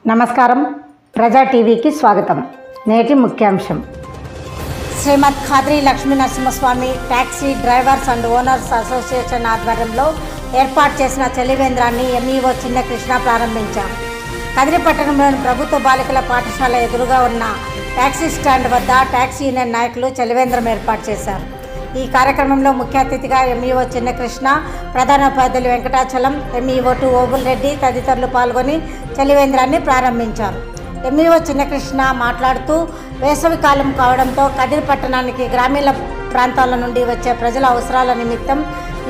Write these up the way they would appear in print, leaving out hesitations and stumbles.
నమస్కారం. ప్రజా టీవీకి స్వాగతం. నేటి ముఖ్యాంశం. Shrimad Khadri Lakshmi Narasimhaswamy taxi drivers and owners association ఆధ్వర్యంలో ఏర్పాటు చేసిన చలివేంద్రాన్ని ఎంఈఓ చిన్న కృష్ణ ప్రారంభించారు. కదిరి పట్టణంలోని ప్రభుత్వ బాలికల పాఠశాల ఎదురుగా ఉన్న ట్యాక్సీ స్టాండ్ వద్ద ట్యాక్సీ యూనియన్ నాయకులు చలివేంద్రం ఏర్పాటు చేశారు. ఈ కార్యక్రమంలో ముఖ్య అతిథిగా ఎంఈఓ చిన్న కృష్ణ, ప్రధానోపాధ్యాయులు వెంకటాచలం, ఎంఈఓ2 ఓబుల్ రెడ్డి తదితరులు పాల్గొని చలివేంద్రాన్ని ప్రారంభించారు. ఎంఈఓ చిన్న కృష్ణ మాట్లాడుతూ, వేసవి కాలం కావడంతో కదిరి పట్టణానికి గ్రామీణ ప్రాంతాల నుండి వచ్చే ప్రజల అవసరాల నిమిత్తం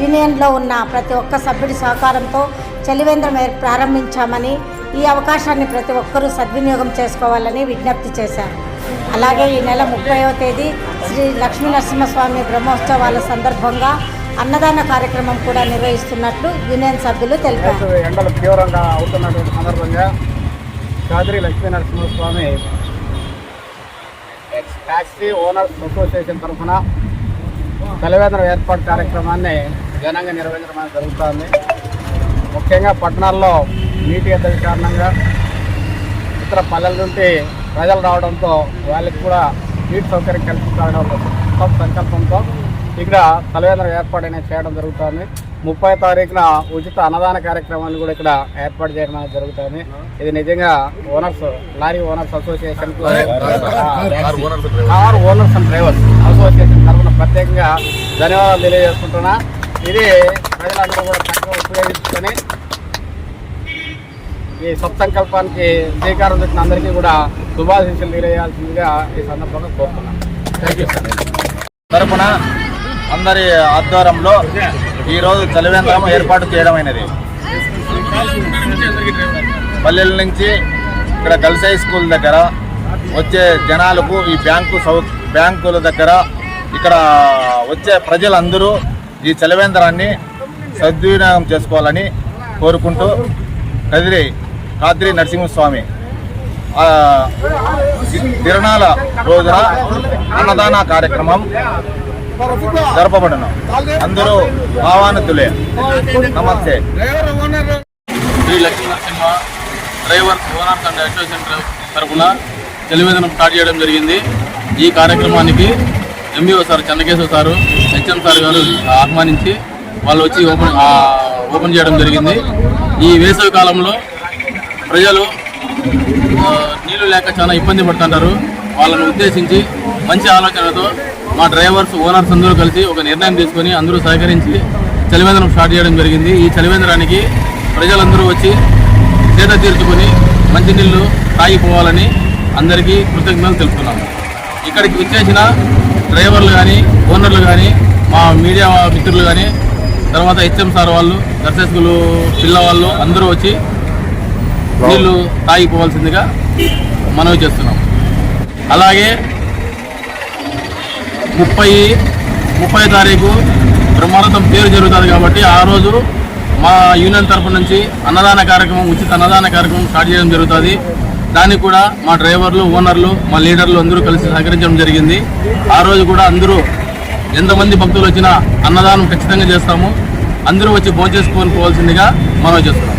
యూనియన్లో ఉన్న ప్రతి ఒక్క సభ్యుడి సహకారంతో చలివేంద్రం ప్రారంభించామని, ఈ అవకాశాన్ని ప్రతి ఒక్కరూ సద్వినియోగం చేసుకోవాలని విజ్ఞప్తి చేశారు. అలాగే ఈ నెల 30వ తేదీ శ్రీ లక్ష్మీ నరసింహస్వామి బ్రహ్మోత్సవాల సందర్భంగా అన్నదాన కార్యక్రమం కూడా నిర్వహిస్తున్నట్లు యూనియన్ సభ్యులు తెలిపారు. ఎండలు తీవ్రంగా అవుతున్నటువంటి సందర్భంగా Khadri Lakshmi Narasimhaswamy taxi owners association తరఫున చలివేంద్రం ఏర్పాటు కార్యక్రమాన్ని ఘనంగా నిర్వహించడం జరుగుతుంది. ముఖ్యంగా పట్టణాల్లో నీటి ఎద్దడి కారణంగా ఇతర పల్లెల నుండి ప్రజలు రావడంతో వాళ్ళకి కూడా నీటి సౌకర్యం కల్పించడం సంకల్పంతో ఇక్కడ చలివేంద్రం ఏర్పాటు చేయడం జరుగుతుంది. 30వ తారీఖున ఉచిత అన్నదాన కార్యక్రమాన్ని కూడా ఇక్కడ ఏర్పాటు చేయడం జరుగుతుంది. ఇది నిజంగా lorry owners association car owners and drivers association తరఫున ప్రత్యేకంగా ధన్యవాదాలు తెలియజేసుకుంటున్నా. ఇది ప్రజలందరూ కూడా చక్కగా ఉపయోగించుకొని ఈ సత్సంకల్పానికి శ్రీకారం చుట్టిన అందరికీ కూడా శుభాశీస్సులు తెలియజేయాల్సిందిగా ఈ సందర్భంగా కోరుతున్నాను. Thank you sir. తరపున అందరి ఆధ్వర్యంలో ఈరోజు చలివేంద్రం ఏర్పాటు చేయడమైనది. పల్లెల నుంచి ఇక్కడ గర్ల్స్ హై స్కూల్ దగ్గర వచ్చే జనాలకు ఈ బ్యాంకుల దగ్గర ఇక్కడ వచ్చే ప్రజలందరూ ఈ చలివేంద్రాన్ని సద్వినియోగం చేసుకోవాలని కోరుకుంటూ ఖాద్రి నరసింహస్వామి తిరునాళ్ళ రోజున అన్నదాన కార్యక్రమం జరపబడును. అందరూ ఆహ్వానితులే. నమస్తే. Shri Lakshmi Narasimha drivers owners and association తరఫున చలివేంద్రం స్టార్ట్ చేయడం జరిగింది. ఈ కార్యక్రమానికి MEO sir Chennakeshwara sir, HM sir గారు ఆహ్వానించి వాళ్ళు వచ్చి ఓపెన్ చేయడం జరిగింది. ఈ వేసవి కాలంలో ప్రజలు నీళ్లు లేక చాలా ఇబ్బంది పడుతుంటారు. వాళ్ళను ఉద్దేశించి మంచి ఆలోచనతో మా డ్రైవర్స్ ఓనర్స్ అందరూ కలిసి ఒక నిర్ణయం తీసుకొని అందరూ సహకరించి చలివేంద్రం స్టార్ట్ చేయడం జరిగింది. ఈ చలివేంద్రానికి ప్రజలందరూ వచ్చి సేద తీర్చుకొని మంచినీళ్ళు తాగిపోవాలని అందరికీ కృతజ్ఞతలు తెలుపుతున్నాము. ఇక్కడికి వచ్చేసిన డ్రైవర్లు కానీ ఓనర్లు కానీ మా మీడియా మిత్రులు కానీ తర్వాత హెచ్ఎం సార్ వాళ్ళు, దర్శకులు పిల్లవాళ్ళు అందరూ వచ్చి నీళ్ళు తాగిపోవాల్సిందిగా మనవి చేస్తున్నాం. అలాగే 30వ తారీఖు బ్రహ్మరథం పేరు జరుగుతుంది కాబట్టి ఆ రోజు మా యూనియన్ తరఫు నుంచి అన్నదాన కార్యక్రమం, ఉచిత అన్నదాన కార్యక్రమం స్టార్ట్ చేయడం జరుగుతుంది. దానికి కూడా మా డ్రైవర్లు, ఓనర్లు, మా లీడర్లు అందరూ కలిసి సహకరించడం జరిగింది. ఆ రోజు కూడా అందరూ ఎంతమంది భక్తులు వచ్చినా అన్నదానం ఖచ్చితంగా చేస్తాము. అందరూ వచ్చి భోంచేసుకొని పోవాల్సిందిగా మనవి చేస్తున్నాం.